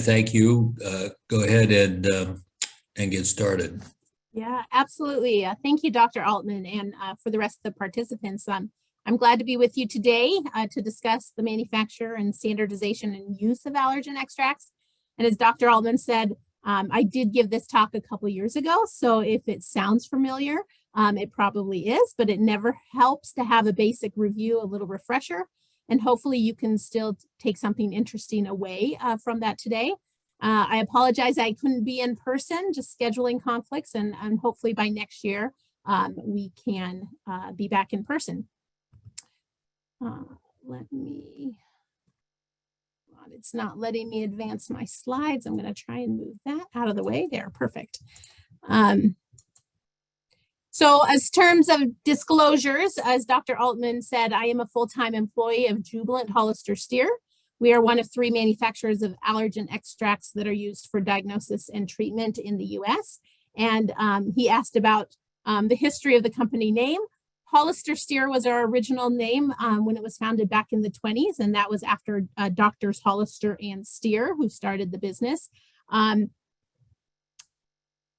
thank you. Go ahead and get started. Yeah, absolutely. Thank you, Dr. Altman, and for the rest of the participants. I'm glad to be with you today to discuss the manufacture and standardization and use of allergen extracts. And as Dr. Altman said, I did give this talk a couple years ago, so if it sounds familiar, it probably is, but it never helps to have a basic review, a little refresher, and hopefully you can still take something interesting away from that today. I apologize I couldn't be in person, just scheduling conflicts, and hopefully by next year we can be back in person. It's not letting me advance my slides. I'm going to try and move that out of the way. There, perfect. So as terms of disclosures, as Dr. Altman said, I am a full-time employee of Jubilant HollisterStier. We are one of 3 manufacturers of allergen extracts that are used for diagnosis and treatment in the US. And he asked about the history of the company name. HollisterStier was our original name when it was founded back in the 20s, and that was after Doctors Hollister and Stier, who started the business.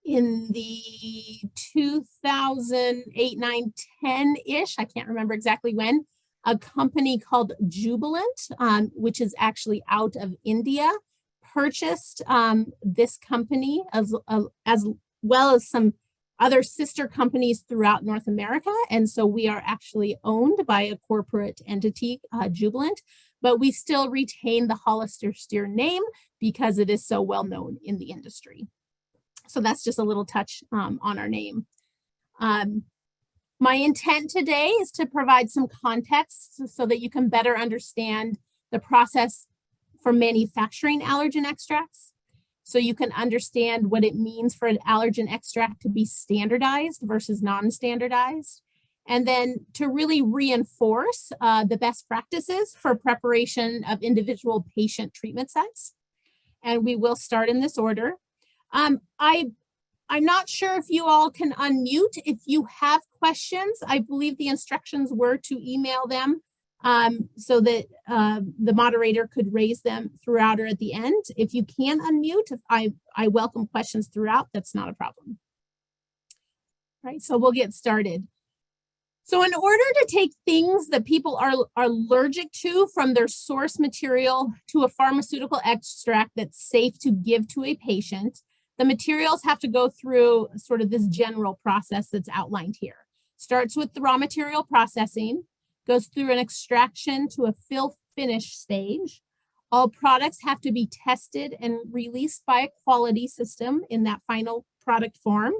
In the 2008, 9, 10-ish, I can't remember exactly when, a company called Jubilant, which is actually out of India, purchased this company as well as some other sister companies throughout North America. And so we are actually owned by a corporate entity, Jubilant, but we still retain the HollisterStier name because it is so well known in the industry. So that's just a little touch on our name. My intent today is to provide some context so that you can better understand the process for manufacturing allergen extracts, so you can understand what it means for an allergen extract to be standardized versus non-standardized, and then to really reinforce the best practices for preparation of individual patient treatment sets. And we will start in this order. I'm not sure if you all can unmute. If you have questions, I believe the instructions were to email them so that the moderator could raise them throughout or at the end. If you can unmute, I welcome questions throughout. That's not a problem. All right, so we'll get started. So in order to take things that people are allergic to from their source material to a pharmaceutical extract that's safe to give to a patient, the materials have to go through sort of this general process that's outlined here. Starts with the raw material processing, goes through an extraction to a fill finish stage. All products have to be tested and released by a quality system in that final product form.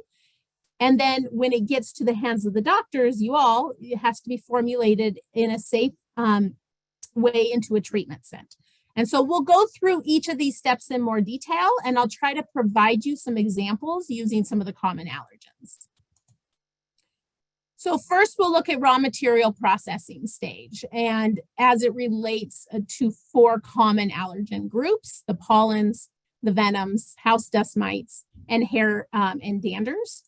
And then when it gets to the hands of the doctors, it has to be formulated in a safe way into a treatment set. And so we'll go through each of these steps in more detail, and I'll try to provide you some examples using some of the common allergens. So first we'll look at raw material processing stage, and as it relates to 4 common allergen groups: the pollens, the venoms, house dust mites, and hair and danders.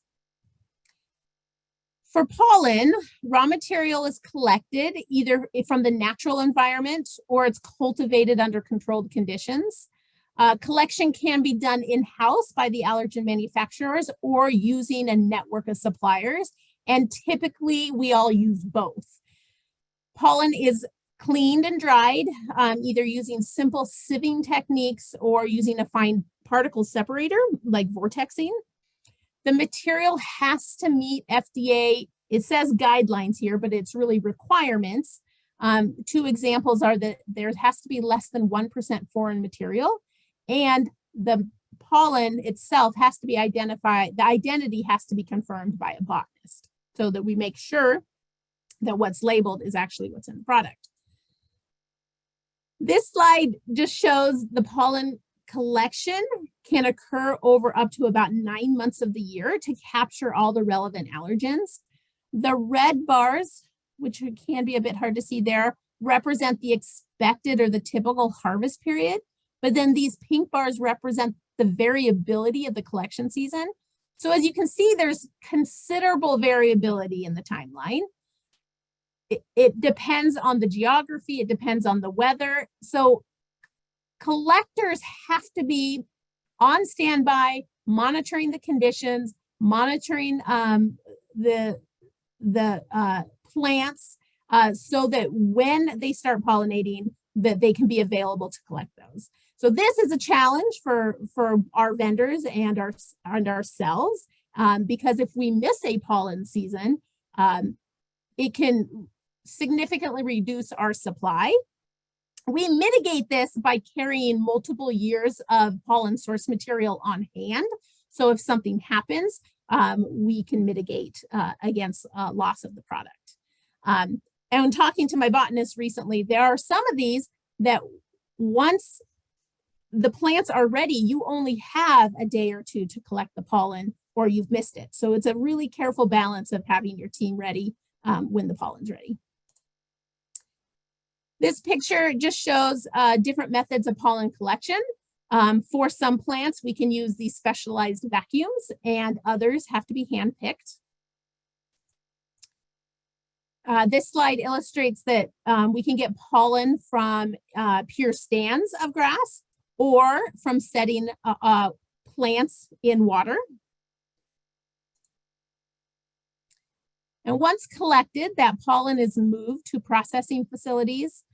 For pollen, raw material is collected either from the natural environment or it's cultivated under controlled conditions. Collection can be done in-house by the allergen manufacturers or using a network of suppliers, and typically we all use both. Pollen is cleaned and dried, either using simple sieving techniques or using a fine particle separator like vortexing. The material has to meet FDA, it says guidelines here, but it's really requirements. 2 examples are that there has to be less than 1% foreign material, and the pollen itself has to be identified, the identity has to be confirmed by a botanist so that we make sure that what's labeled is actually what's in the product. This slide just shows the pollen collection can occur over up to about 9 months of the year to capture all the relevant allergens. The red bars, which can be a bit hard to see there, represent the expected or the typical harvest period, but then these pink bars represent the variability of the collection season. So as you can see, there's considerable variability in the timeline. It depends on the geography, it depends on the weather. So collectors have to be on standby, monitoring the conditions, monitoring the plants, so that when they start pollinating, that they can be available to collect those. So this is a challenge for our vendors and ourselves, because if we miss a pollen season, it can significantly reduce our supply. We mitigate this by carrying multiple years of pollen source material on hand. So if something happens, we can mitigate against loss of the product. And when talking to my botanist recently, there are some of these that once the plants are ready, you only have a day or two to collect the pollen, or you've missed it. So it's a really careful balance of having your team ready when the pollen's ready. This picture just shows different methods of pollen collection. For some plants, we can use these specialized vacuums, and others have to be hand-picked. This slide illustrates that we can get pollen from pure stands of grass or from setting plants in water. And once collected, that pollen is moved to processing facilities,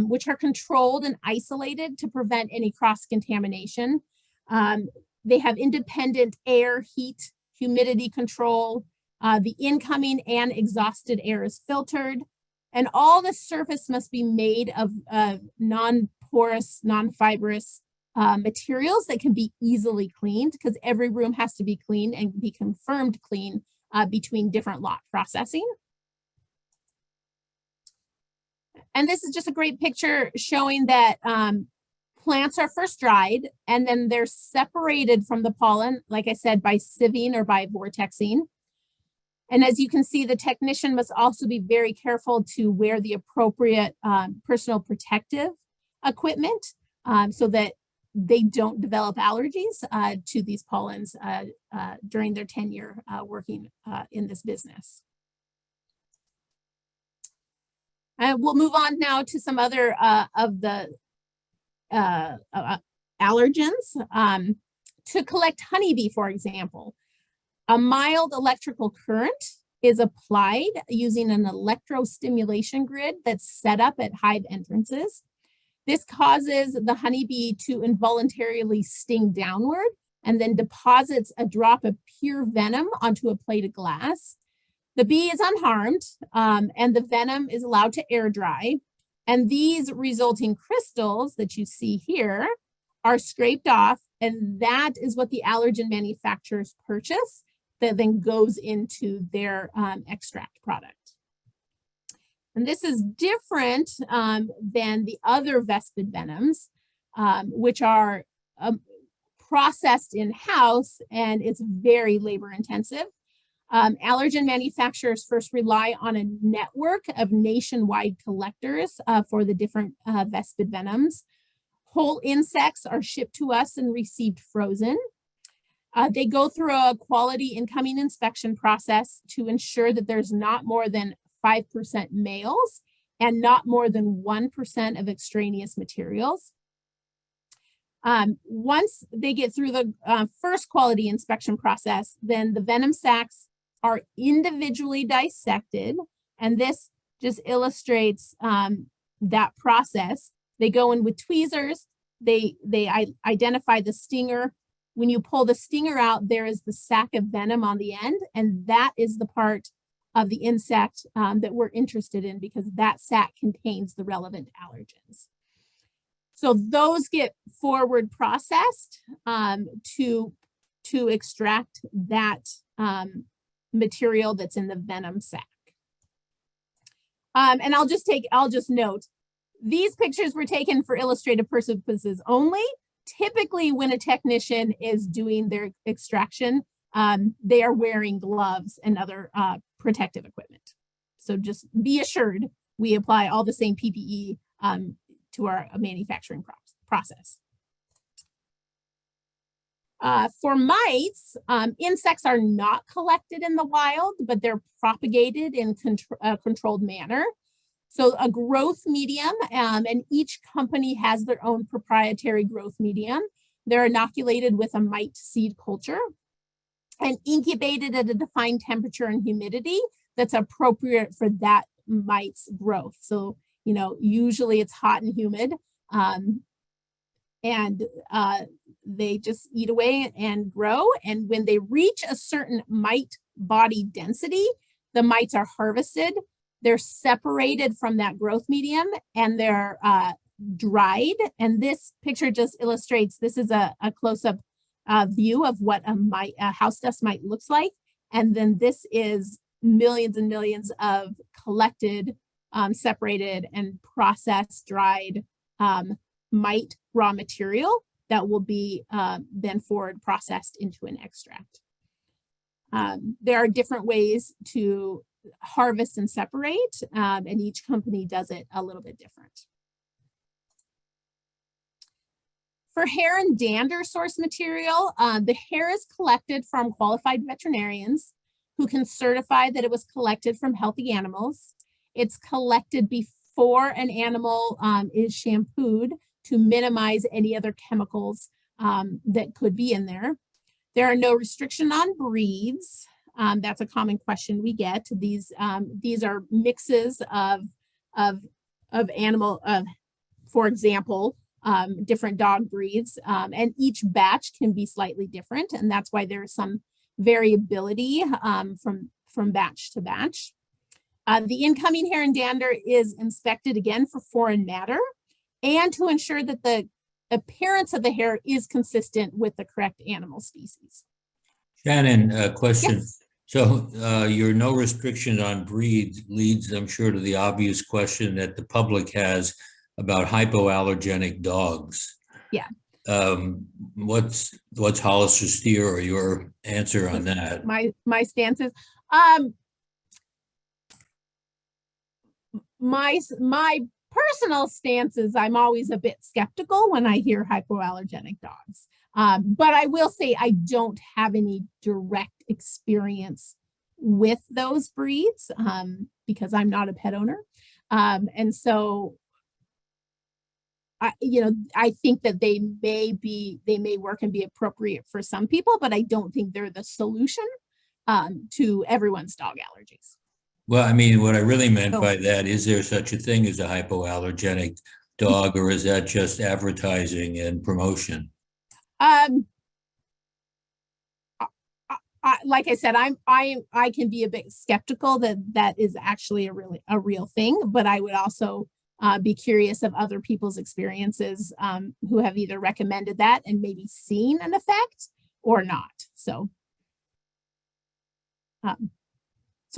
which are controlled and isolated to prevent any cross-contamination. They have independent air, heat, humidity control. The incoming and exhausted air is filtered, and all the surface must be made of non-porous, non-fibrous materials that can be easily cleaned, because every room has to be clean and be confirmed clean between different lot processing. And this is just a great picture showing that plants are first dried, and then they're separated from the pollen, like I said, by sieving or by vortexing. And as you can see, the technician must also be very careful to wear the appropriate personal protective equipment so that they don't develop allergies to these pollens during their tenure working in this business. We'll move on now to some other of the allergens. To collect honeybee, for example, a mild electrical current is applied using an electrostimulation grid that's set up at hive entrances. This causes the honeybee to involuntarily sting downward and then deposits a drop of pure venom onto a plate of glass. The bee is unharmed, and the venom is allowed to air dry. And these resulting crystals that you see here are scraped off, and that is what the allergen manufacturers purchase that then goes into their extract product. And this is different than the other Vespid venoms, which are processed in-house, and it's very labor intensive. Allergen manufacturers first rely on a network of nationwide collectors for the different Vespid venoms. Whole insects are shipped to us and received frozen. They go through a quality incoming inspection process to ensure that there's not more than 5% males and not more than 1% of extraneous materials. Once they get through the first quality inspection process, then the venom sacs are individually dissected, and this just illustrates that process. They go in with tweezers, they identify the stinger. When you pull the stinger out, there is the sac of venom on the end, and that is the part of the insect that we're interested in, because that sac contains the relevant allergens. So those get forward processed to extract that material that's in the venom sac. And I'll just note, these pictures were taken for illustrative purposes only. Typically, when a technician is doing their extraction, they are wearing gloves and other protective equipment. So just be assured we apply all the same PPE to our manufacturing process. For mites, insects are not collected in the wild, but they're propagated in a controlled manner. So a growth medium, and each company has their own proprietary growth medium. They're inoculated with a mite seed culture and incubated at a defined temperature and humidity that's appropriate for that mite's growth. So, you know, usually it's hot and humid, and they just eat away and grow. And when they reach a certain mite body density, the mites are harvested. They're separated from that growth medium and they're dried. And this picture just illustrates, this is a close-up view of what a house dust mite looks like. And then this is millions and millions of collected, separated and processed, dried mite raw material that will be then forward processed into an extract. There are different ways to harvest and separate, and each company does it a little bit different. For hair and dander source material, the hair is collected from qualified veterinarians who can certify that it was collected from healthy animals. It's collected before an animal is shampooed to minimize any other chemicals that could be in there. There are no restriction on breeds. That's a common question we get. These are mixes of animal, for example, different dog breeds, and each batch can be slightly different, and that's why there is some variability from batch to batch. The incoming hair and dander is inspected again for foreign matter and to ensure that the appearance of the hair is consistent with the correct animal species. Shannon, a question. Yes. So your no restriction on breeds leads, I'm sure, to the obvious question that the public has about hypoallergenic dogs. Yeah. What's HollisterStier or your answer on that? My stance is, my personal stance is I'm always a bit skeptical when I hear hypoallergenic dogs. But I will say I don't have any direct experience with those breeds because I'm not a pet owner. And so, I think that they may work and be appropriate for some people, but I don't think they're the solution to everyone's dog allergies. Well, I mean, what I really meant by that, is there such a thing as a hypoallergenic dog, or is that just advertising and promotion? Like I said, I can be a bit skeptical that is actually a real thing, but I would also be curious of other people's experiences who have either recommended that and maybe seen an effect or not. So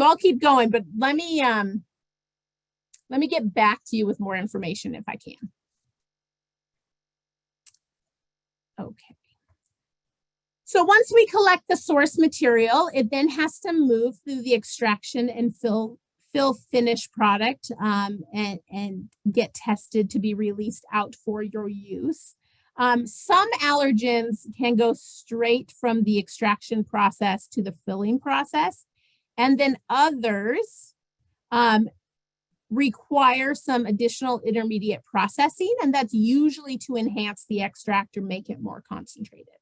I'll keep going, but let me get back to you with more information if I can. Okay. So once we collect the source material, it then has to move through the extraction and fill finish product and get tested to be released out for your use. Some allergens can go straight from the extraction process to the filling process, and then others require some additional intermediate processing, and that's usually to enhance the extract or make it more concentrated.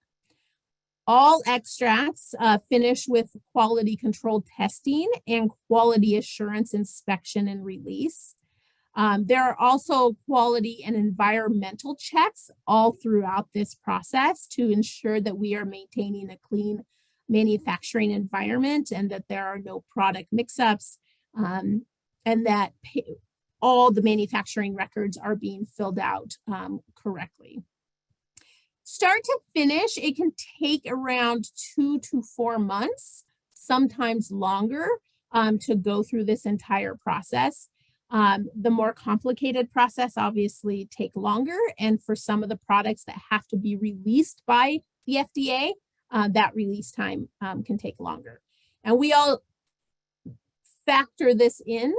All extracts finish with quality control testing and quality assurance inspection and release. There are also quality and environmental checks all throughout this process to ensure that we are maintaining a clean manufacturing environment and that there are no product mix-ups, and that all the manufacturing records are being filled out correctly. Start to finish, it can take around 2 to 4 months, sometimes longer, to go through this entire process. The more complicated process obviously take longer, and for some of the products that have to be released by the FDA, that release time can take longer. And we all factor this in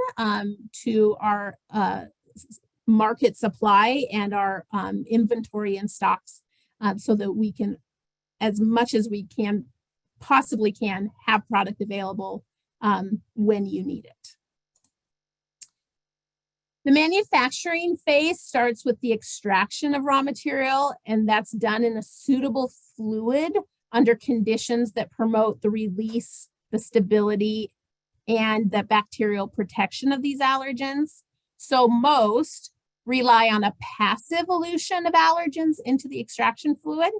to our market supply and our inventory and stocks, so that we can, as much as we can, possibly can, have product available when you need it. The manufacturing phase starts with the extraction of raw material, and that's done in a suitable fluid under conditions that promote the release, the stability, and the bacterial protection of these allergens. So most rely on a passive elution of allergens into the extraction fluid.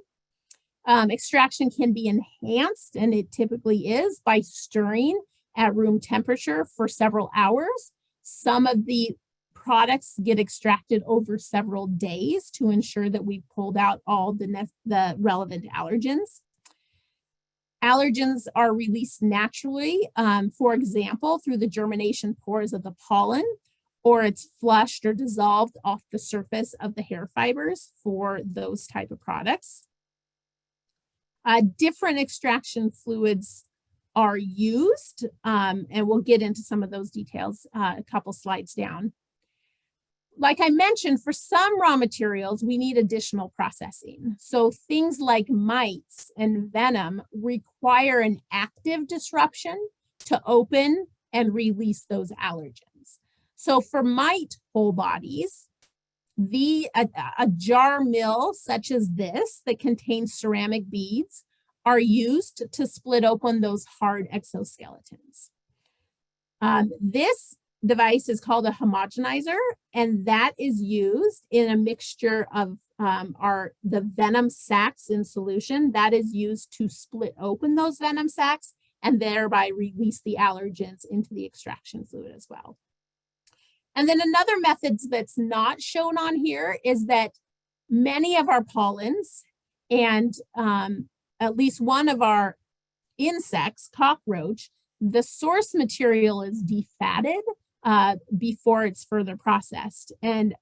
Extraction can be enhanced, and it typically is, by stirring at room temperature for several hours. Some of the products get extracted over several days to ensure that we pulled out all the relevant allergens. Allergens are released naturally, for example, through the germination pores of the pollen, or it's flushed or dissolved off the surface of the hair fibers for those type of products. Different extraction fluids are used, and we'll get into some of those details a couple slides down. Like I mentioned, for some raw materials, we need additional processing. So things like mites and venom require an active disruption to open and release those allergens. So for mite whole bodies, a jar mill such as this that contains ceramic beads are used to split open those hard exoskeletons. This device is called a homogenizer, and that is used in a mixture of the venom sacs in solution. That is used to split open those venom sacs and thereby release the allergens into the extraction fluid as well. And then another method that's not shown on here is that many of our pollens and at least one of our insects, cockroach, the source material is defatted before it's further processed. And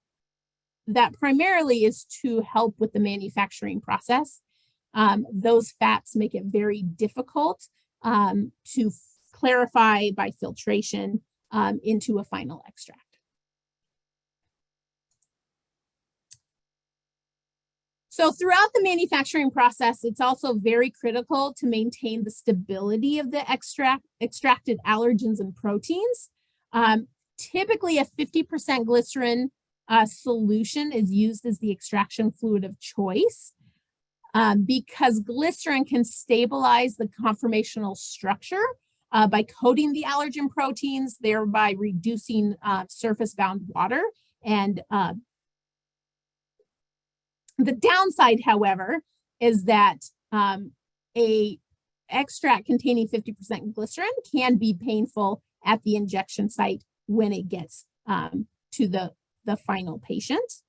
that primarily is to help with the manufacturing process. Those fats make it very difficult to clarify by filtration into a final extract. So throughout the manufacturing process, it's also very critical to maintain the stability of the extracted allergens and proteins. Typically, a 50% glycerin solution is used as the extraction fluid of choice because glycerin can stabilize the conformational structure by coating the allergen proteins, thereby reducing surface-bound water. And the downside, however, is that a extract containing 50% glycerin can be painful at the injection site when it gets to the final patient.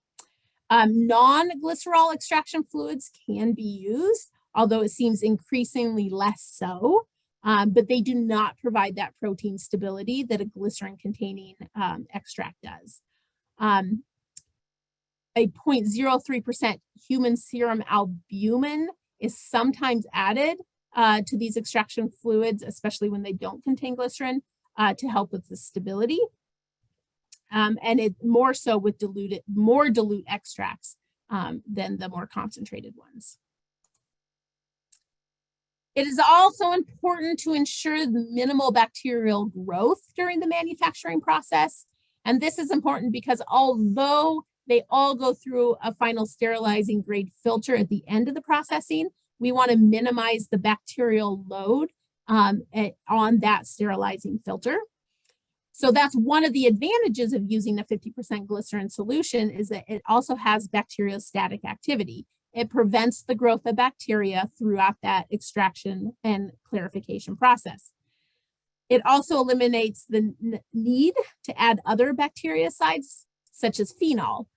Non-glycerol extraction fluids can be used, although it seems increasingly less so, but they do not provide that protein stability that a glycerin-containing extract does. A 0.03% human serum albumin is sometimes added to these extraction fluids, especially when they don't contain glycerin, to help with the stability. And it more so with more dilute extracts than the more concentrated ones. It is also important to ensure the minimal bacterial growth during the manufacturing process. And this is important because although they all go through a final sterilizing grade filter at the end of the processing, we want to minimize the bacterial load on that sterilizing filter. So that's one of the advantages of using a 50% glycerin solution, is that it also has bacteriostatic activity. It prevents the growth of bacteria throughout that extraction and clarification process. It also eliminates the need to add other bactericides, such as phenol.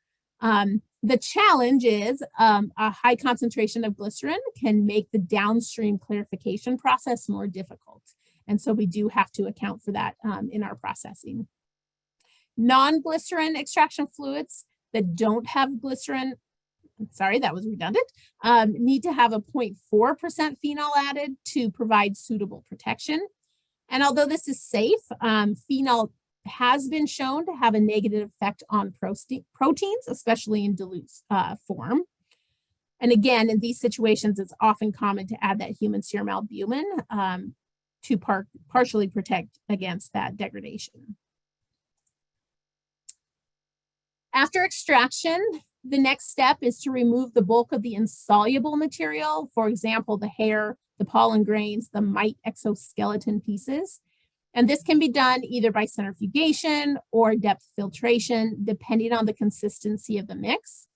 The challenge is a high concentration of glycerin can make the downstream clarification process more difficult. And so we do have to account for that in our processing. Non-glycerin extraction fluids that don't have glycerin, sorry, that was redundant, need to have a 0.4% phenol added to provide suitable protection. And although this is safe, phenol has been shown to have a negative effect on proteins, especially in dilute form. And again, in these situations, it's often common to add that human serum albumin to partially protect against that degradation. After extraction, the next step is to remove the bulk of the insoluble material, for example, the hair, the pollen grains, the mite exoskeleton pieces. And this can be done either by centrifugation or depth filtration, depending on the consistency of the mix.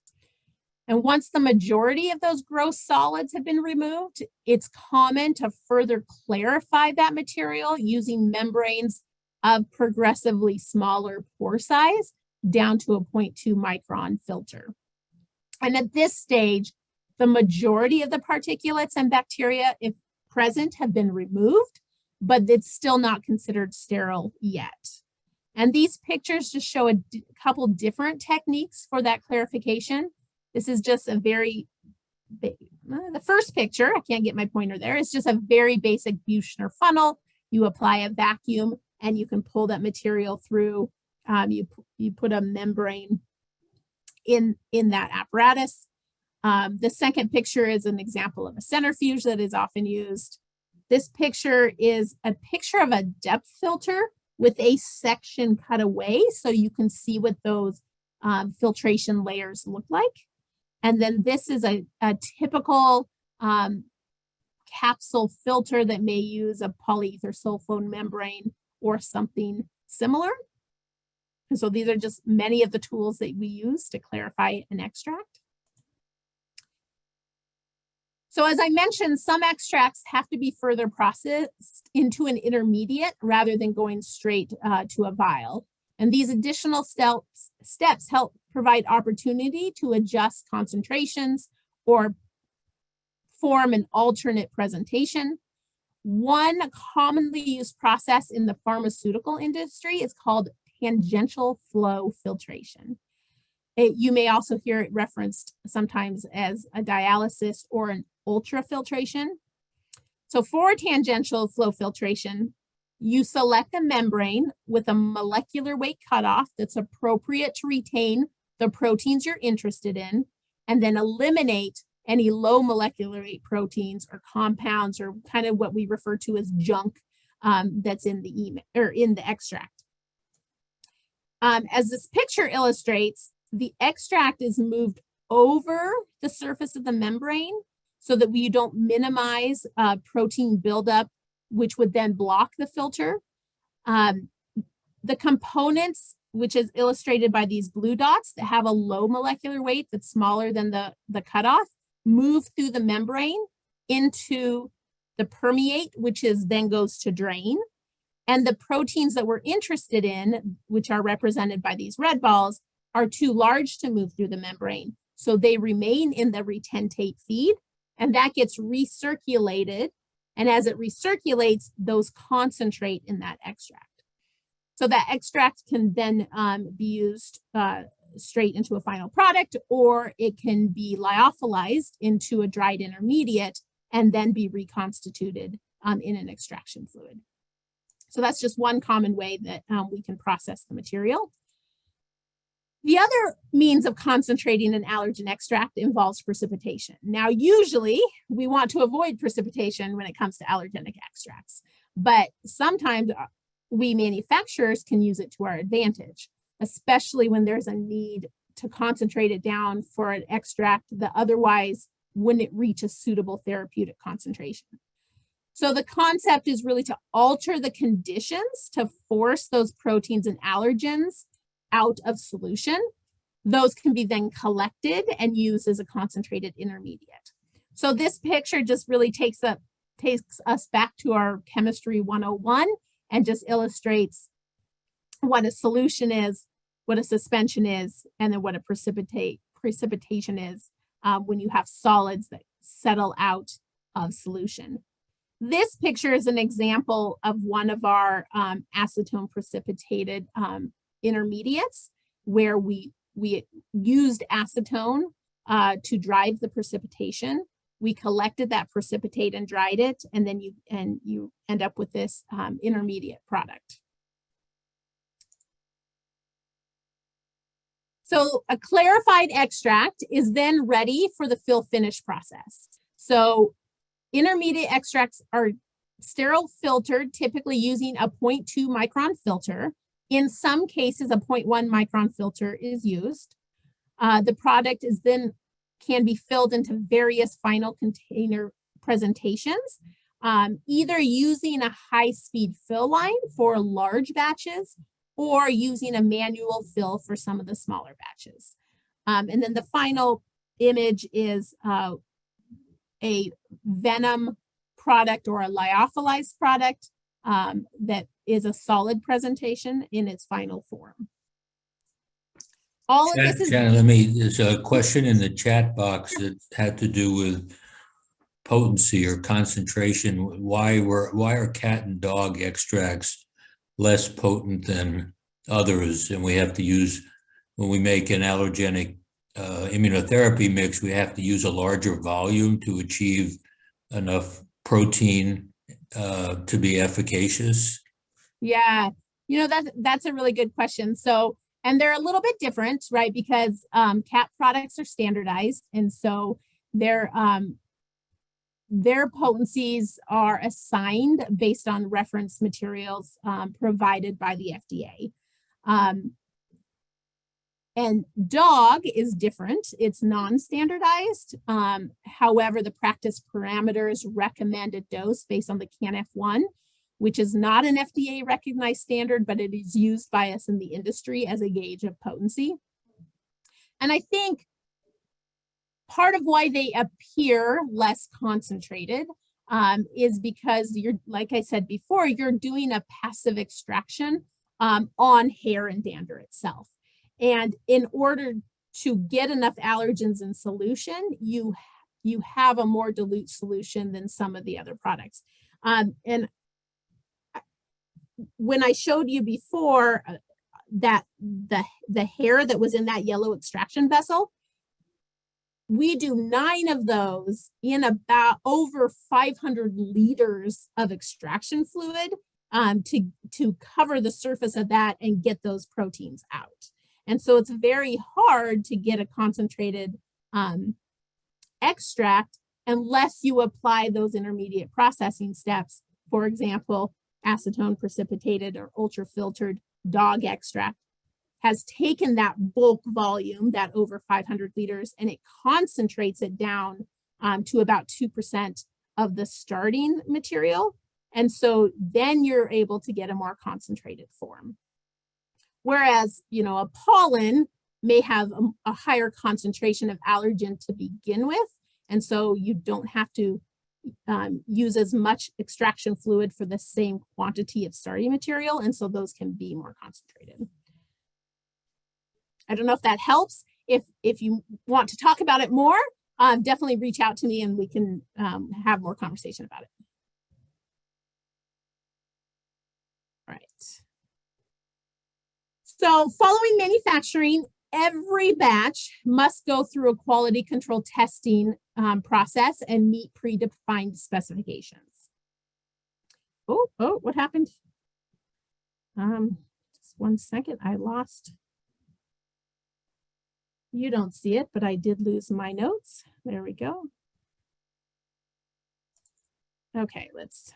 And once the majority of those gross solids have been removed, it's common to further clarify that material using membranes of progressively smaller pore size down to a 0.2 micron filter. And at this stage, the majority of the particulates and bacteria, if present, have been removed, but it's still not considered sterile yet. And these pictures just show a couple different techniques for that clarification. This is just a very big, the first picture, I can't get my pointer there, is just a very basic Buchner funnel. You apply a vacuum and you can pull that material through. You put a membrane in that apparatus. The second picture is an example of a centrifuge that is often used. This picture is a picture of a depth filter with a section cut away so you can see what those filtration layers look like. And then this is a typical capsule filter that may use a polyether sulfone membrane or something similar. And so these are just many of the tools that we use to clarify an extract. So as I mentioned, some extracts have to be further processed into an intermediate rather than going straight to a vial. And these additional steps help provide opportunity to adjust concentrations or form an alternate presentation. One commonly used process in the pharmaceutical industry is called tangential flow filtration. You may also hear it referenced sometimes as a dialysis or an ultrafiltration. So for tangential flow filtration, you select a membrane with a molecular weight cutoff that's appropriate to retain the proteins you're interested in, and then eliminate any low molecular weight proteins or compounds or kind of what we refer to as junk that's in the extract. As this picture illustrates, the extract is moved over the surface of the membrane so that we don't minimize protein buildup, which would then block the filter. The components, which is illustrated by these blue dots that have a low molecular weight that's smaller than the cutoff, move through the membrane into the permeate, which is then goes to drain. And the proteins that we're interested in, which are represented by these red balls, are too large to move through the membrane. So they remain in the retentate feed, and that gets recirculated. And as it recirculates, those concentrate in that extract. So that extract can then be used straight into a final product, or it can be lyophilized into a dried intermediate and then be reconstituted in an extraction fluid. So that's just one common way that we can process the material. The other means of concentrating an allergen extract involves precipitation. Now, usually we want to avoid precipitation when it comes to allergenic extracts, but sometimes we manufacturers can use it to our advantage, especially when there's a need to concentrate it down for an extract that otherwise wouldn't reach a suitable therapeutic concentration. So the concept is really to alter the conditions to force those proteins and allergens out of solution. Those can be then collected and used as a concentrated intermediate. So this picture just really takes us back to our chemistry 101 and just illustrates what a solution is, what a suspension is, and then what a precipitation is when you have solids that settle out of solution. This picture is an example of one of our acetone precipitated intermediates where we used acetone to drive the precipitation. We collected that precipitate and dried it, and then you end up with this intermediate product. So a clarified extract is then ready for the fill finish process. So intermediate extracts are sterile filtered, typically using a 0.2 micron filter. In some cases, a 0.1 micron filter is used. The product is then can be filled into various final container presentations, either using a high-speed fill line for large batches or using a manual fill for some of the smaller batches. And then the final image is a venom product or a lyophilized product that is a solid presentation in its final form. All of this is— Shannon, there's a question in the chat box that had to do with potency or concentration. Why are cat and dog extracts less potent than others? And we have to use, when we make an allergenic immunotherapy mix, we have to use a larger volume to achieve enough protein to be efficacious. Yeah, that's a really good question. So, and they're a little bit different, right? Because cat products are standardized, and so their potencies are assigned based on reference materials provided by the FDA. And dog is different. It's non-standardized. However, the practice parameters recommend a dose based on the CAN-F1, which is not an FDA recognized standard, but it is used by us in the industry as a gauge of potency. And I think part of why they appear less concentrated is because you're, like I said before, you're doing a passive extraction on hair and dander itself. And in order to get enough allergens in solution, you have a more dilute solution than some of the other products. And when I showed you before that the hair that was in that yellow extraction vessel, we do 9 of those in about over 500 liters of extraction fluid to cover the surface of that and get those proteins out. And so it's very hard to get a concentrated extract unless you apply those intermediate processing steps. For example, acetone precipitated or ultra-filtered dog extract has taken that bulk volume, that over 500 liters, and it concentrates it down to about 2% of the starting material. And so then you're able to get a more concentrated form. Whereas, a pollen may have a higher concentration of allergen to begin with. And so you don't have to use as much extraction fluid for the same quantity of starting material. And so those can be more concentrated. I don't know if that helps. If you want to talk about it more, definitely reach out to me and we can have more conversation about it. All right. So following manufacturing, every batch must go through a quality control testing process and meet predefined specifications. Oh, what happened? Just 1 second, I lost. You don't see it, but I did lose my notes. There we go. Okay, let's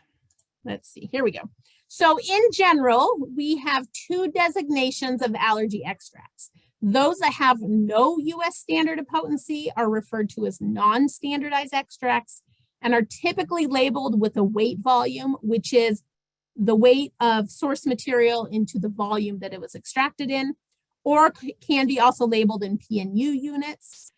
see. Here we go. So in general, we have 2 designations of allergy extracts. Those that have no US standard of potency are referred to as non-standardized extracts and are typically labeled with a weight volume, which is the weight of source material into the volume that it was extracted in, or can be also labeled in PNU units.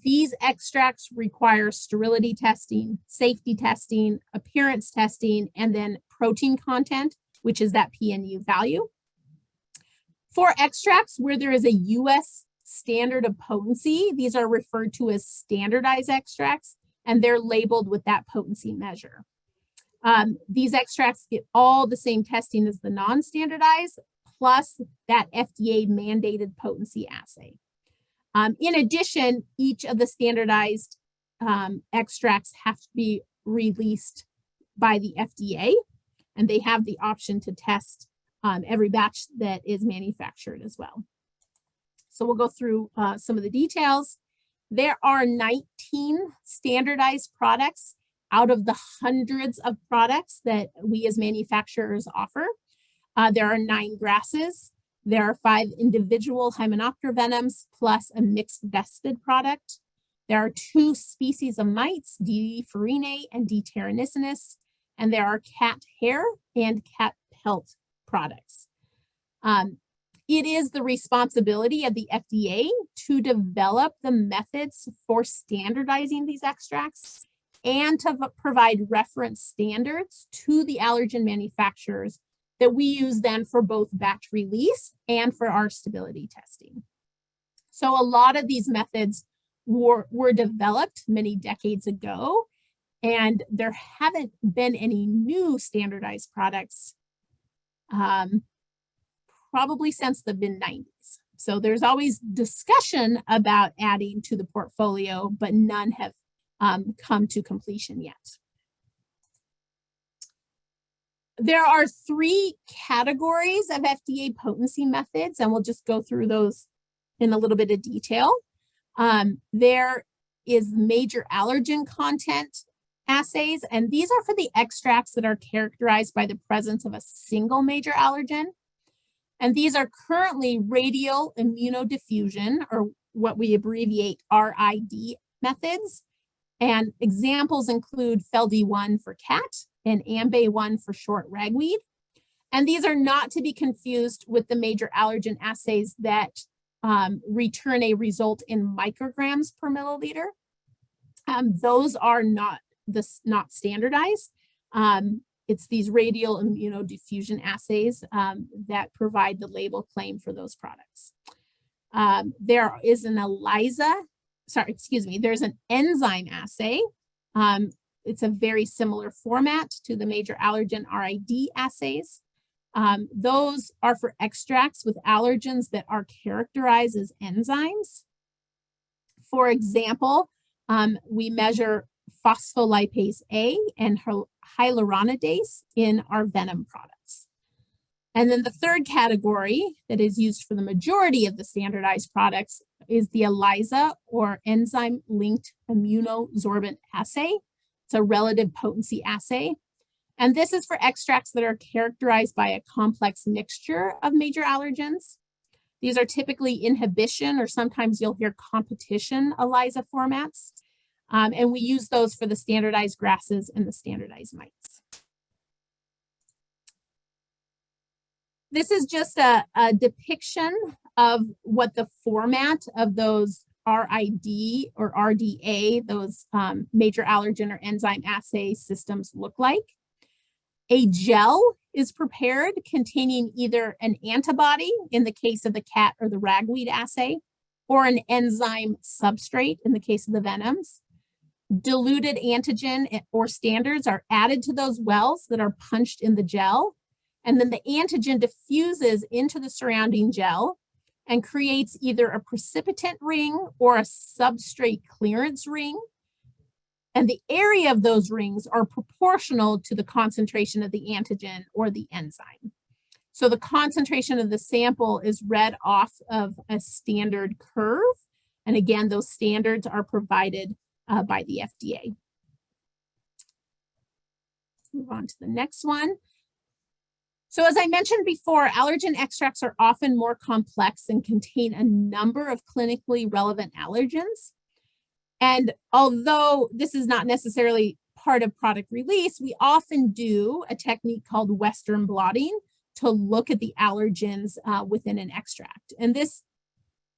These extracts require sterility testing, safety testing, appearance testing, and then protein content, which is that PNU value. For extracts where there is a US standard of potency, these are referred to as standardized extracts, and they're labeled with that potency measure. These extracts get all the same testing as the non-standardized, plus that FDA mandated potency assay. In addition, each of the standardized extracts have to be released by the FDA, and they have the option to test every batch that is manufactured as well. So we'll go through some of the details. There are 19 standardized products out of the hundreds of products that we as manufacturers offer. There are 9 grasses. There are 5 individual Hymenoptera venoms plus a mixed vested product. There are 2 species of mites, D. farinae and D. terranicinus, and there are cat hair and cat pelt products. It is the responsibility of the FDA to develop the methods for standardizing these extracts and to provide reference standards to the allergen manufacturers that we use then for both batch release and for our stability testing. So a lot of these methods were developed many decades ago, and there haven't been any new standardized products probably since the mid-90s. So there's always discussion about adding to the portfolio, but none have come to completion yet. There are 3 categories of FDA potency methods, and we'll just go through those in a little bit of detail. There is major allergen content assays, and these are for the extracts that are characterized by the presence of a single major allergen. And these are currently radial immunodiffusion, or what we abbreviate RID methods. And examples include FeLD1 for cat and AMBE1 for short ragweed. And these are not to be confused with the major allergen assays that return a result in micrograms per milliliter. Those are not standardized. It's these radial immunodiffusion assays that provide the label claim for those products. There is an there's an enzyme assay. It's a very similar format to the major allergen RID assays. Those are for extracts with allergens that are characterized as enzymes. For example, we measure phospholipase A and hyaluronidase in our venom products. And then the third category that is used for the majority of the standardized products is the ELISA, or enzyme-linked immunosorbent assay. It's a relative potency assay. And this is for extracts that are characterized by a complex mixture of major allergens. These are typically inhibition, or sometimes you'll hear competition ELISA formats. And we use those for the standardized grasses and the standardized mites. This is just a depiction of what the format of those RID or RDA, those major allergen or enzyme assay systems look like. A gel is prepared containing either an antibody in the case of the cat or the ragweed assay, or an enzyme substrate in the case of the venoms. Diluted antigen or standards are added to those wells that are punched in the gel, and then the antigen diffuses into the surrounding gel and creates either a precipitant ring or a substrate clearance ring. And the area of those rings are proportional to the concentration of the antigen or the enzyme. So the concentration of the sample is read off of a standard curve. And again, those standards are provided by the FDA. Move on to the next one. So as I mentioned before, allergen extracts are often more complex and contain a number of clinically relevant allergens. And although this is not necessarily part of product release, we often do a technique called Western blotting to look at the allergens within an extract. And this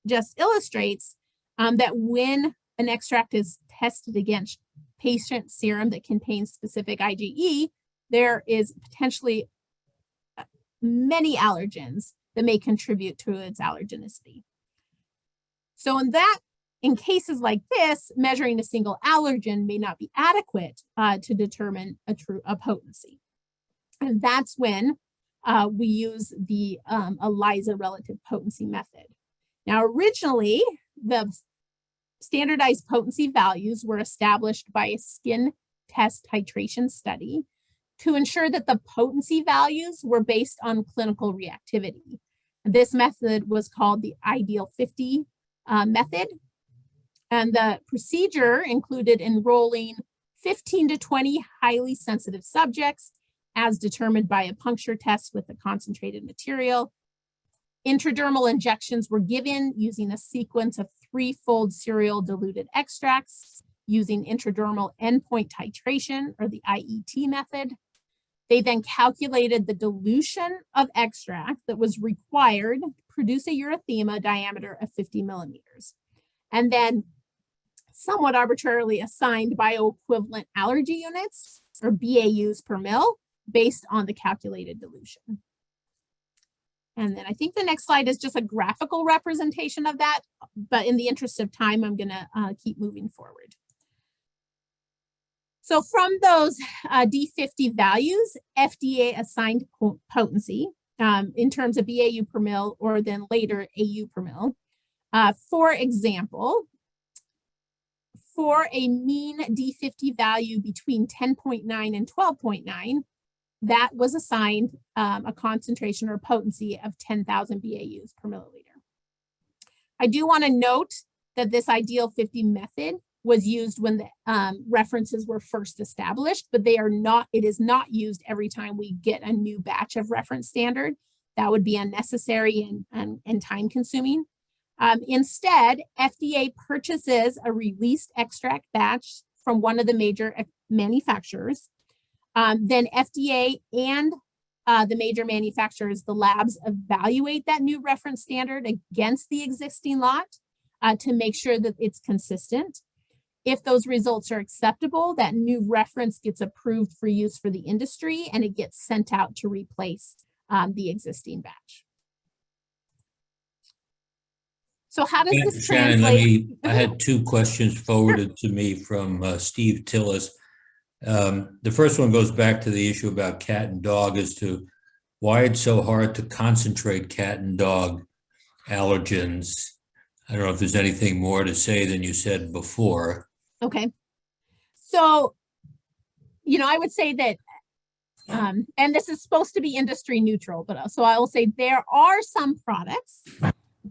just illustrates that when an extract is tested against patient serum that contains specific IgE, there is potentially many allergens that may contribute to its allergenicity. So in cases like this, measuring a single allergen may not be adequate to determine a potency. And that's when we use the ELISA relative potency method. Now, originally, the standardized potency values were established by a skin test titration study to ensure that the potency values were based on clinical reactivity. This method was called the ideal 50 method. And the procedure included enrolling 15 to 20 highly sensitive subjects as determined by a puncture test with a concentrated material. Intradermal injections were given using a sequence of 3-fold serial diluted extracts using intradermal endpoint titration, or the IET method. They then calculated the dilution of extract that was required to produce a erythema diameter of 50 millimeters, and then somewhat arbitrarily assigned bioequivalent allergy units, or BAUs per mil, based on the calculated dilution. And then I think the next slide is just a graphical representation of that, but in the interest of time, I'm going to keep moving forward. So from those D50 values, FDA assigned potency in terms of BAU per mil, or then later AU per mil. For example, for a mean D50 value between 10.9 and 12.9, that was assigned a concentration or potency of 10,000 BAUs per milliliter. I do want to note that this ideal 50 method was used when the references were first established, but it is not used every time we get a new batch of reference standard. That would be unnecessary and time consuming. Instead, FDA purchases a released extract batch from one of the major manufacturers. Then FDA and the major manufacturers, the labs, evaluate that new reference standard against the existing lot to make sure that it's consistent. If those results are acceptable, that new reference gets approved for use for the industry, and it gets sent out to replace the existing batch. So how does this Shannon, translate? I had 2 questions forwarded to me from Steve Tillis. The first one goes back to the issue about cat and dog as to why it's so hard to concentrate cat and dog allergens. I don't know if there's anything more to say than you said before. Okay. So, I would say that, and this is supposed to be industry neutral, but so I will say there are some products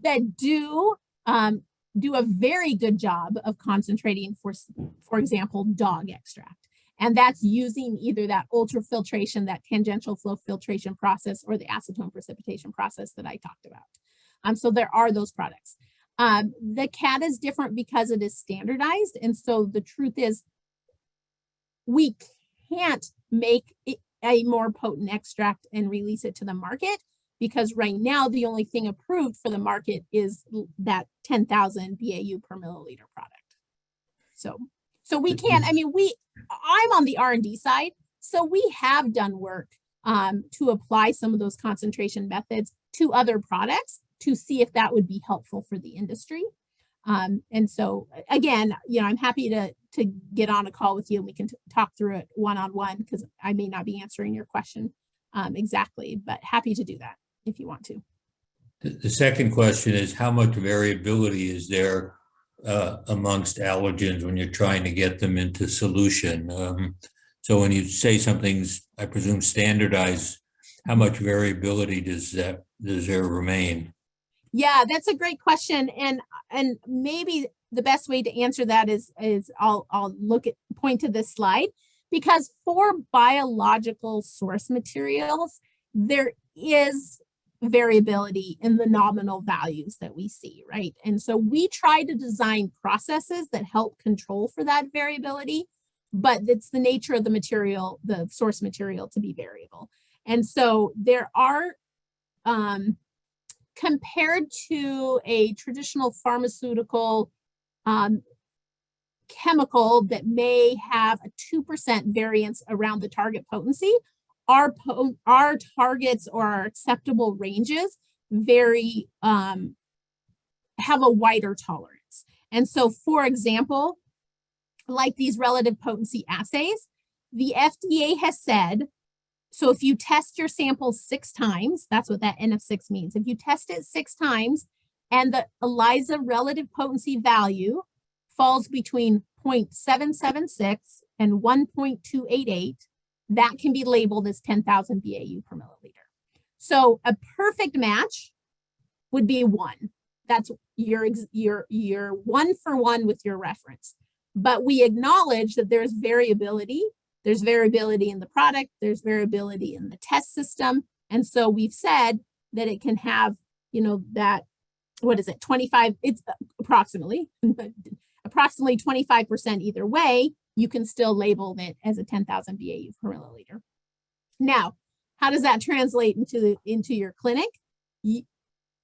that do a very good job of concentrating for example, dog extract. And that's using either that ultrafiltration, that tangential flow filtration process, or the acetone precipitation process that I talked about. So there are those products. The cat is different because it is standardized. And so the truth is, we can't make a more potent extract and release it to the market, because right now the only thing approved for the market is that 10,000 BAU per milliliter product. So we can't, I'm on the R&D side, so we have done work to apply some of those concentration methods to other products to see if that would be helpful for the industry. And so again, I'm happy to get on a call with you and we can talk through it one-on-one, because I may not be answering your question exactly, but happy to do that if you want to. The second question is, how much variability is there amongst allergens when you're trying to get them into solution? So when you say something's, I presume, standardized, how much variability does there remain? Yeah, that's a great question, and maybe the best way to answer that is I'll point to this slide, because for biological source materials, there is variability in the nominal values that we see, right? And so we try to design processes that help control for that variability, but it's the nature of the material, the source material, to be variable. And so there are, compared to a traditional pharmaceutical chemical that may have a 2% variance around the target potency, our targets or our acceptable ranges vary, have a wider tolerance. And so, for example, like these relative potency assays, the FDA has said, so if you test your sample 6 times, that's what that N of 6 means. If you test it 6 times and the ELISA relative potency value falls between 0.776 and 1.288, that can be labeled as 10,000 BAU per milliliter. So a perfect match would be 1. That's your 1 for 1 with your reference. But we acknowledge that there's variability There's variability in the product, there's variability in the test system. And so we've said that it can have, that, what is it, 25, it's approximately 25% either way. You can still label it as a 10,000 BAU per milliliter. Now, how does that translate into your clinic?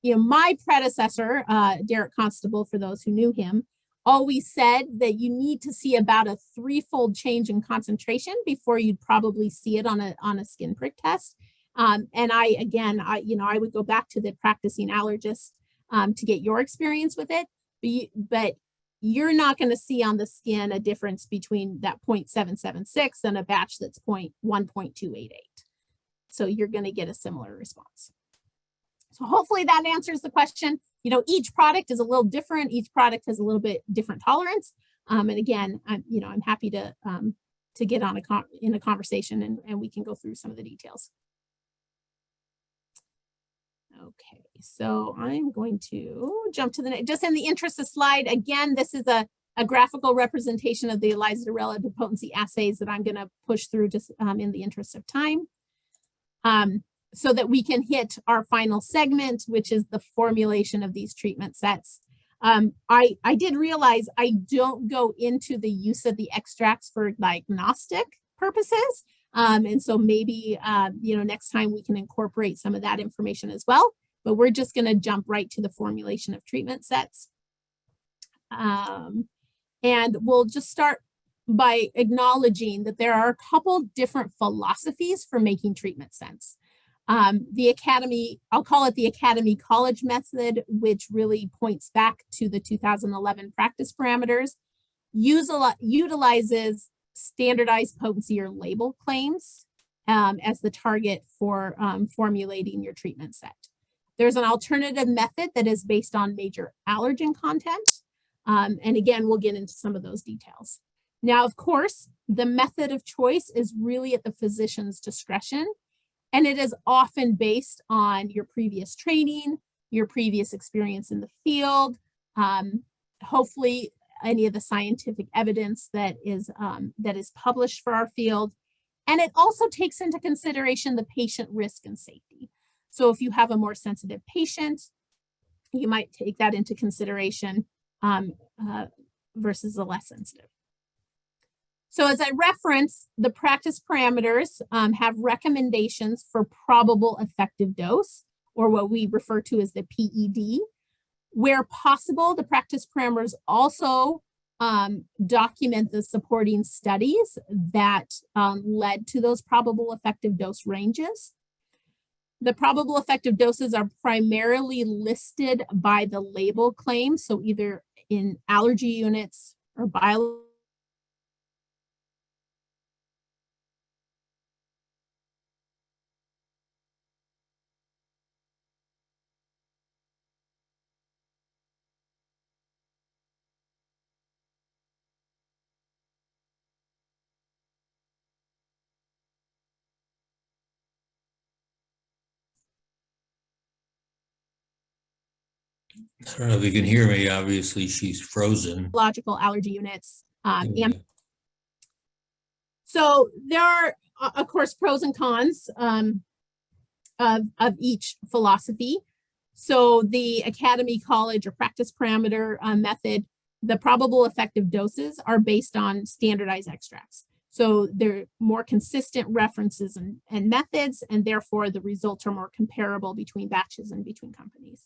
My predecessor, Derek Constable, for those who knew him, always said that you need to see about a 3-fold change in concentration before you'd probably see it on a skin prick test. And I would go back to the practicing allergist to get your experience with it, but you're not going to see on the skin a difference between that 0.776 and a batch that's 1.288. So you're going to get a similar response. So hopefully that answers the question. Each product is a little different. Each product has a little bit different tolerance. And again, I'm happy to get on in a conversation and we can go through some of the details. Okay, so I'm going to jump to the next, just in the interest of slide. Again, this is a graphical representation of the ELISA relative potency assays that I'm going to push through just in the interest of time. So that we can hit our final segment, which is the formulation of these treatment sets. I did realize I don't go into the use of the extracts for diagnostic purposes. And so maybe, next time we can incorporate some of that information as well, but we're just going to jump right to the formulation of treatment sets. And we'll just start by acknowledging that there are a couple different philosophies for making treatment sets. The Academy, I'll call it the Academy College method, which really points back to the 2011 practice parameters, utilizes standardized potency or label claims as the target for formulating your treatment set. There's an alternative method that is based on major allergen content. And again, we'll get into some of those details. Now, of course, the method of choice is really at the physician's discretion. And it is often based on your previous training, your previous experience in the field, hopefully any of the scientific evidence that is published for our field. And it also takes into consideration the patient risk and safety. So if you have a more sensitive patient, you might take that into consideration versus a less sensitive. So as I reference, the practice parameters have recommendations for probable effective dose, or what we refer to as the PED. Where possible, the practice parameters also document the supporting studies that led to those probable effective dose ranges. The probable effective doses are primarily listed by the label claim, so either in allergy units or biological. I don't know if you can hear me. Obviously, she's frozen. Biological allergy units. Yeah. So there are, of course, pros and cons of each philosophy. So the Academy College or practice parameter method, the probable effective doses are based on standardized extracts. So they're more consistent references and methods, and therefore the results are more comparable between batches and between companies.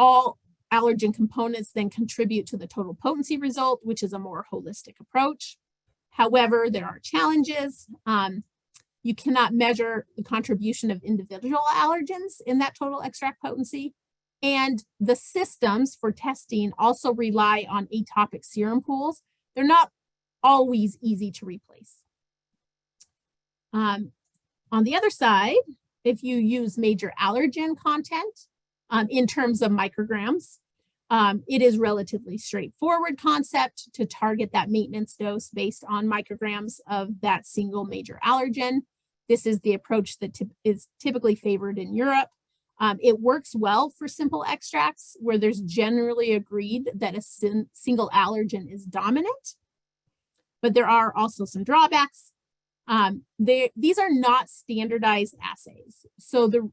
All allergen components then contribute to the total potency result, which is a more holistic approach. However, there are challenges. You cannot measure the contribution of individual allergens in that total extract potency. And the systems for testing also rely on atopic serum pools. They're not always easy to replace. On the other side, if you use major allergen content in terms of micrograms, it is relatively straightforward concept to target that maintenance dose based on micrograms of that single major allergen. This is the approach that is typically favored in Europe. It works well for simple extracts where there's generally agreed that a single allergen is dominant. but there are also some drawbacks. These are not standardized assays. So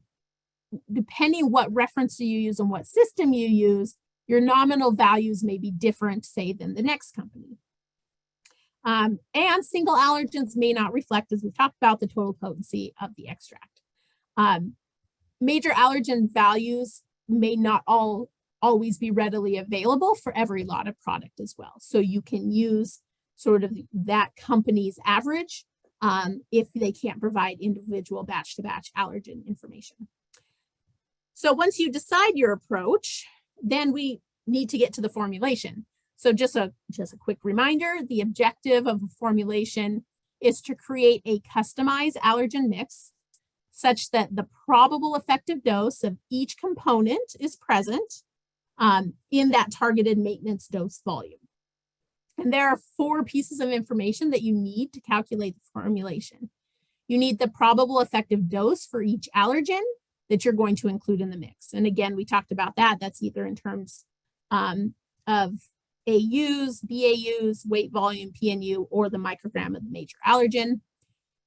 depending what reference you use and what system you use, your nominal values may be different, say, than the next company. And single allergens may not reflect, as we've talked about, the total potency of the extract. Major allergen values may not always be readily available for every lot of product as well. So you can use sort of that company's average if they can't provide individual batch-to-batch allergen information. So once you decide your approach, then we need to get to the formulation. So just a quick reminder, the objective of a formulation is to create a customized allergen mix such that the probable effective dose of each component is present in that targeted maintenance dose volume. And there are 4 pieces of information that you need to calculate the formulation. You need the probable effective dose for each allergen that you're going to include in the mix. And again, we talked about that. That's either in terms of AUs, BAUs, weight volume, PNU, or the microgram of the major allergen.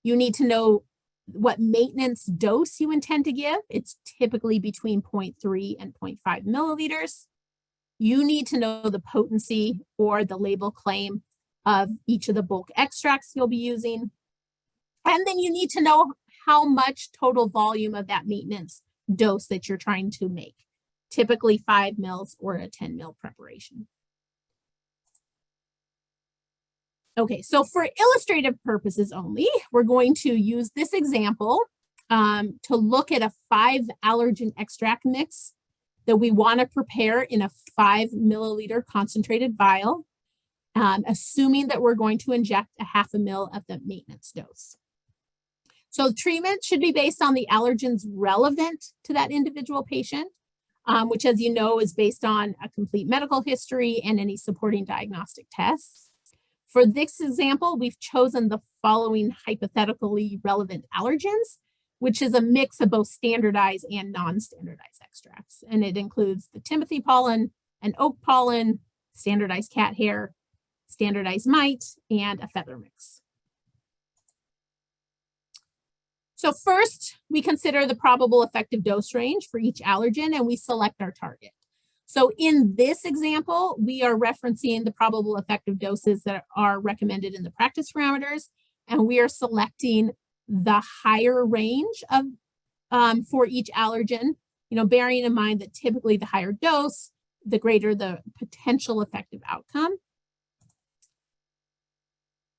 You need to know what maintenance dose you intend to give. It's typically between 0.3 and 0.5 milliliters. You need to know the potency or the label claim of each of the bulk extracts you'll be using. And then you need to know how much total volume of that maintenance dose that you're trying to make, typically 5 mils or a 10 mil preparation. Okay, so for illustrative purposes only, we're going to use this example to look at a 5 allergen extract mix that we want to prepare in a 5 milliliter concentrated vial, assuming that we're going to inject a 0.5 ml of the maintenance dose. So treatment should be based on the allergens relevant to that individual patient, which, as you know, is based on a complete medical history and any supporting diagnostic tests. For this example, we've chosen the following hypothetically relevant allergens, which is a mix of both standardized and non-standardized extracts. And it includes the Timothy pollen and oak pollen, standardized cat hair, standardized mite, and a feather mix. So first, we consider the probable effective dose range for each allergen, and we select our target. So in this example, we are referencing the probable effective doses that are recommended in the practice parameters, and we are selecting the higher range of for each allergen, bearing in mind that typically the higher dose, the greater the potential effective outcome.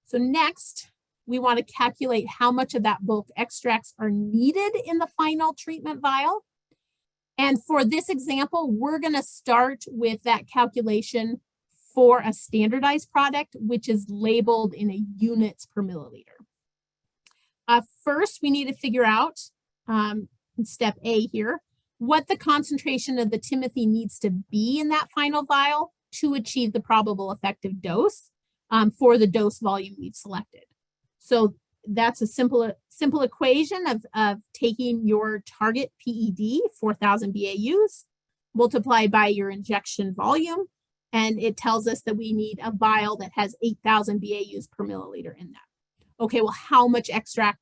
So next, we want to calculate how much of that bulk extracts are needed in the final treatment vial. And for this example, we're going to start with that calculation for a standardized product, which is labeled in a units per milliliter. First, we need to figure out, in step A here, what the concentration of the Timothy needs to be in that final vial to achieve the probable effective dose for the dose volume we've selected. So that's a simple equation of taking your target PED, 4,000 BAUs, multiplied by your injection volume, and it tells us that we need a vial that has 8,000 BAUs per milliliter in that. Okay, well, how much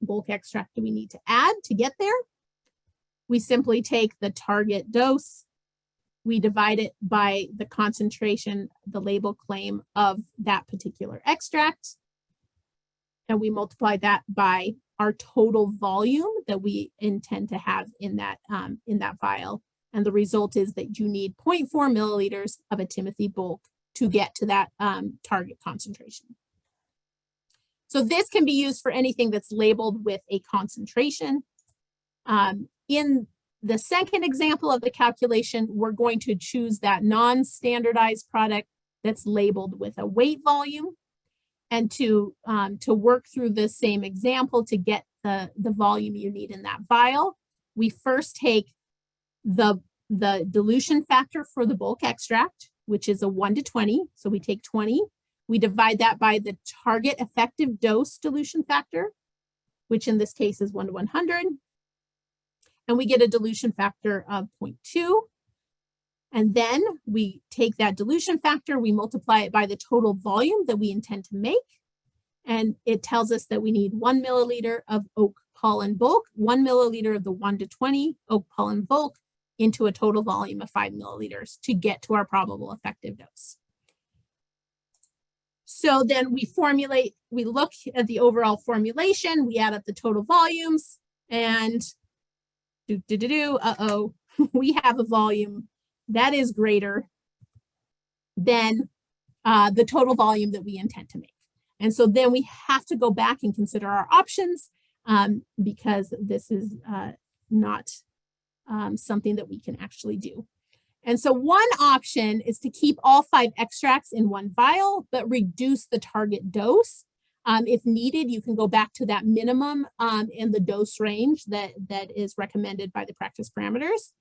bulk extract do we need to add to get there? We simply take the target dose, we divide it by the concentration, the label claim of that particular extract, and we multiply that by our total volume that we intend to have in that vial. And the result is that you need 0.4 milliliters of a Timothy bulk to get to that target concentration. So this can be used for anything that's labeled with a concentration. In the second example of the calculation, we're going to choose that non-standardized product that's labeled with a weight volume. And to work through this same example to get the volume you need in that vial, we first take the dilution factor for the bulk extract, which is a 1 to 20. So we take 20, we divide that by the target effective dose dilution factor, which in this case is 1 to 100. And we get a dilution factor of 0.2. And then we take that dilution factor, we multiply it by the total volume that we intend to make, And it tells us that we need 1 milliliter of oak pollen bulk, 1 milliliter of the 1 to 20 oak pollen bulk into a total volume of 5 milliliters to get to our probable effective dose. So then we look at the overall formulation, we add up the total volumes, and we have a volume that is greater than the total volume that we intend to make. And so then we have to go back and consider our options because this is not something that we can actually do. And so one option is to keep all 5 extracts in one vial, but reduce the target dose. If needed, you can go back to that minimum in the dose range that is recommended by the practice parameters,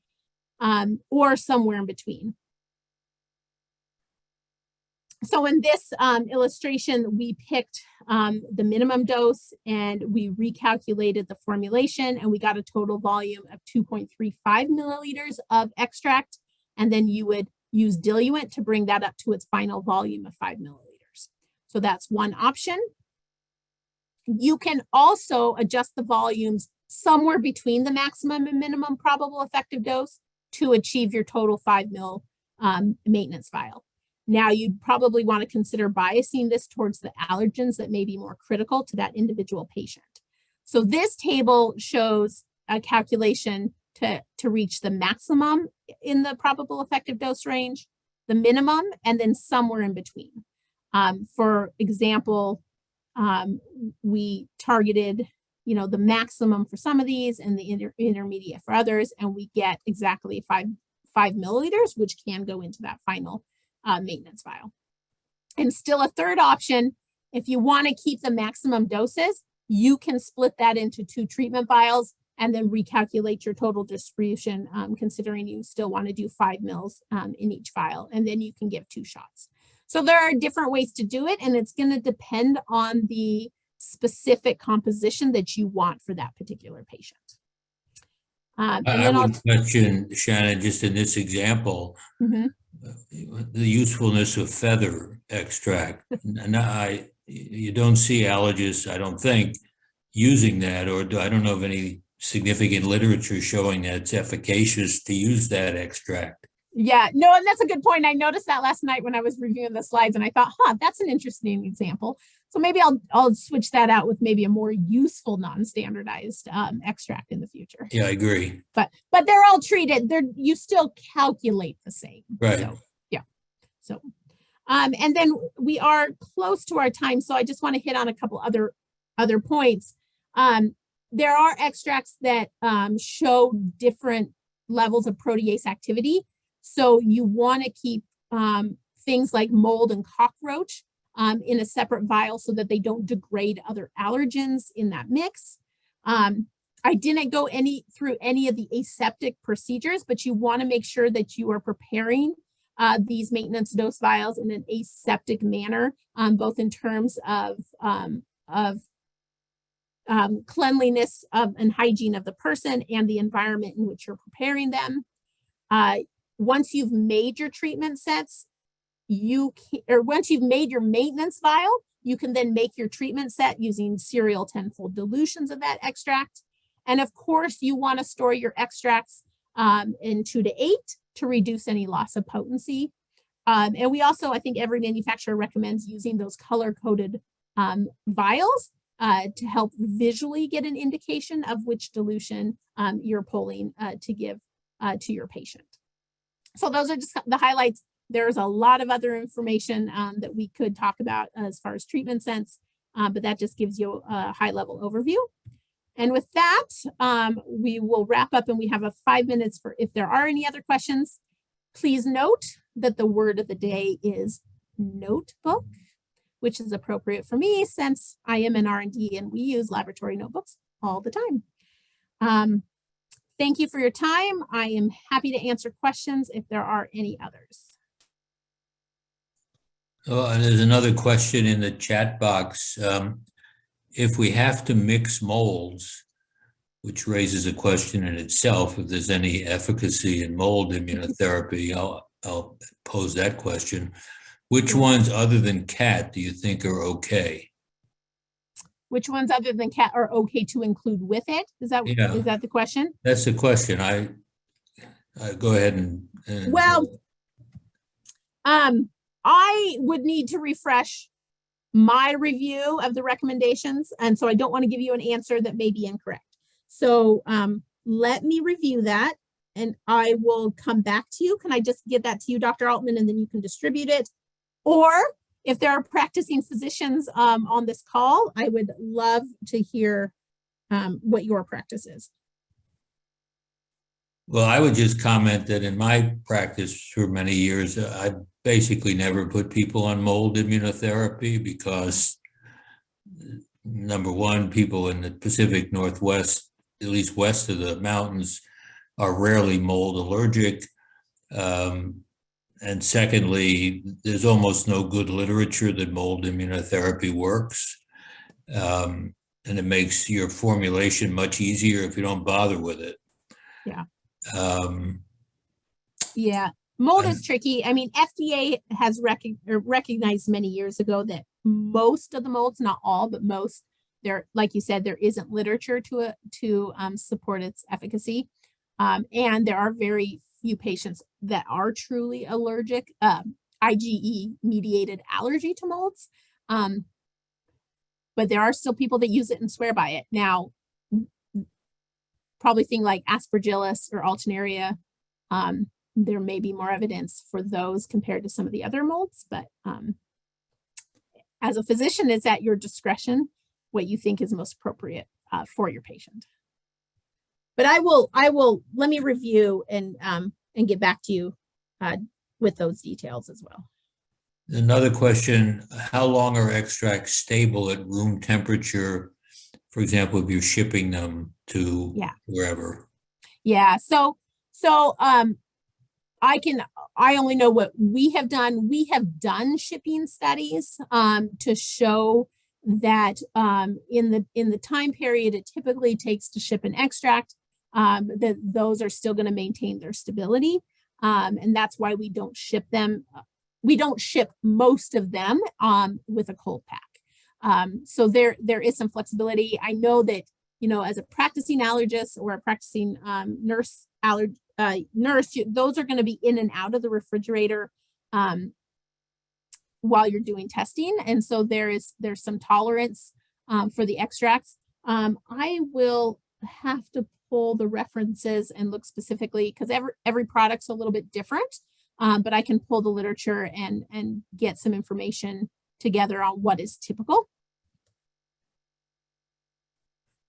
or somewhere in between. So in this illustration, we picked the minimum dose and we recalculated the formulation, and we got a total volume of 2.35 milliliters of extract. And then you would use diluent to bring that up to its final volume of 5 milliliters. So that's one option. You can also adjust the volumes somewhere between the maximum and minimum probable effective dose to achieve your total 5 mil maintenance vial. Now, you'd probably want to consider biasing this towards the allergens that may be more critical to that individual patient. So this table shows a calculation to reach the maximum in the probable effective dose range, the minimum, and then somewhere in between. For example, we targeted, the maximum for some of these and the intermediate for others, and we get exactly 5 milliliters, which can go into that final maintenance vial. And still a third option, if you want to keep the maximum doses, you can split that into 2 treatment vials and then recalculate your total distribution, considering you still want to do 5 mils in each vial, and then you can give 2 shots. So there are different ways to do it, and it's going to depend on the specific composition that you want for that particular patient. I would question, Shannon, just in this example, the usefulness of feather extract. And you don't see allergists, I don't think, using that, or I don't know of any significant literature showing that it's efficacious to use that extract. Yeah, no, and that's a good point. I noticed that last night when I was reviewing the slides, and I thought, that's an interesting example. So maybe I'll switch that out with maybe a more useful non-standardized extract in the future. Yeah, I agree. But they're all treated. You still calculate the same. Right. So, yeah. So, and then we are close to our time, so I just want to hit on a couple other points. There are extracts that show different levels of protease activity. So you want to keep things like mold and cockroach in a separate vial so that they don't degrade other allergens in that mix. I didn't go through any of the aseptic procedures, but you want to make sure that you are preparing these maintenance dose vials in an aseptic manner, both in terms of cleanliness and hygiene of the person and the environment in which you're preparing them. Once you've made your treatment sets, once you've made your maintenance vial, you can then make your treatment set using serial 10-fold dilutions of that extract. And of course, you want to store your extracts in 2 to 8 to reduce any loss of potency. And we also, I think every manufacturer recommends using those color-coded vials to help visually get an indication of which dilution you're pulling to give to your patient. So those are just the highlights. There's a lot of other information that we could talk about as far as treatment sense, but that just gives you a high-level overview. And with that, we will wrap up, and we have 5 minutes for if there are any other questions. Please note that the word of the day is notebook, which is appropriate for me since I am in R&D and we use laboratory notebooks all the time. Thank you for your time. I am happy to answer questions if there are any others. Oh, and there's another question in the chat box. If we have to mix molds, which raises a question in itself, if there's any efficacy in mold immunotherapy, I'll pose that question. Which ones other than cat do you think are okay? which ones other than cat are okay to include with it? Is that Yeah. the question? That's the question. I go ahead and Well, I would need to refresh my review of the recommendations, and so I don't want to give you an answer that may be incorrect. So let me review that, and I will come back to you. Can I just get that to you, Dr. Altman, and then you can distribute it? Or if there are practicing physicians on this call, I would love to hear what your practice is. Well, I would just comment that in my practice for many years, I basically never put people on mold immunotherapy because, number one, people in the Pacific Northwest, at least west of the mountains, are rarely mold allergic. And secondly, there's almost no good literature that mold immunotherapy works. And it makes your formulation much easier if you don't bother with it. Yeah. Yeah, mold is tricky. I mean, FDA has recognized many years ago that most of the molds, not all, but most, there, like you said, there isn't literature to support its efficacy. And there are very few patients that are truly allergic, IgE mediated allergy to molds. But there are still people that use it and swear by it. Now, probably things like aspergillus or alternaria, there may be more evidence for those compared to some of the other molds, but as a physician, it's at your discretion what you think is most appropriate for your patient. But I will let me review and get back to you with those details as well. Another question, how long are extracts stable at room temperature? For example, if you're shipping them to wherever. Yeah. So I only know what we have done. We have done shipping studies to show that in the time period it typically takes to ship an extract, that those are still going to maintain their stability. And that's why we don't ship them. We don't ship most of them with a cold pack. So there is some flexibility. I know that, as a practicing allergist or a practicing nurse, those are going to be in and out of the refrigerator while you're doing testing. And so there's some tolerance for the extracts. I will have to pull the references and look specifically because every product's a little bit different, but I can pull the literature and get some information together on what is typical.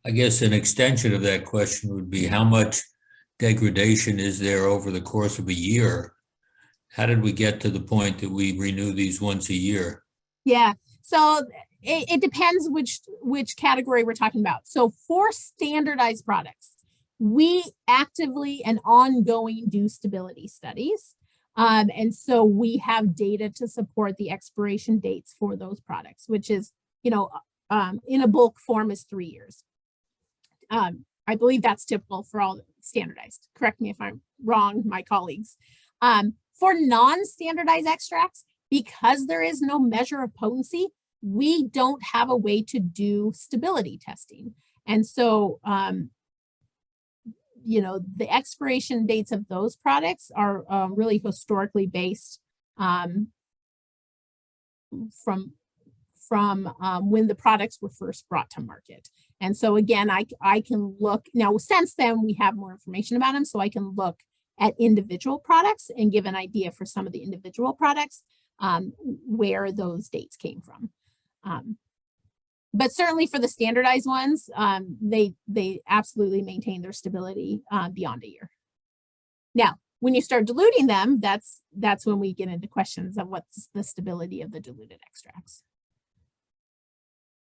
I guess an extension of that question would be how much degradation is there over the course of a year? How did we get to the point that we renew these once a year? Yeah, so it depends which category we're talking about. So for standardized products, we actively and ongoing do stability studies. And so we have data to support the expiration dates for those products, which is, in a bulk form is 3 years. I believe that's typical for all standardized. Correct me if I'm wrong, my colleagues. For non-standardized extracts, because there is no measure of potency, we don't have a way to do stability testing. And so, the expiration dates of those products are really historically based from when the products were first brought to market. And so again, I can look, now since then we have more information about them, so I can look at individual products and give an idea for some of the individual products where those dates came from. But certainly for the standardized ones, they absolutely maintain their stability beyond a year. Now, when you start diluting them, that's when we get into questions of what's the stability of the diluted extracts.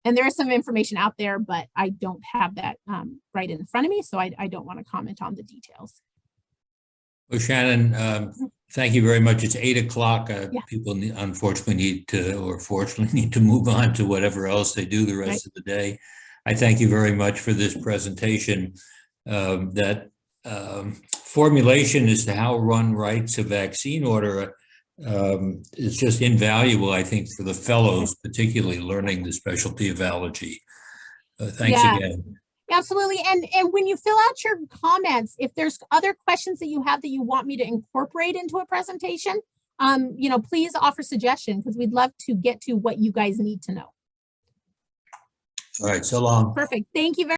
And there is some information out there, but I don't have that right in front of me, so I don't want to comment on the details. Well, Shannon, thank you very much. It's 8 o'clock. People unfortunately need to, or fortunately need to move on to whatever else they do the rest of the day. I thank you very much for this presentation. That formulation as to how one writes a vaccine order is just invaluable, I think, for the fellows, particularly learning the specialty of allergy. Thanks Yeah. again. Absolutely. And when you fill out your comments, if there's other questions that you have that you want me to incorporate into a presentation, please offer suggestion because we'd love to get to what you guys need to know. All right, so long. Perfect. Thank you very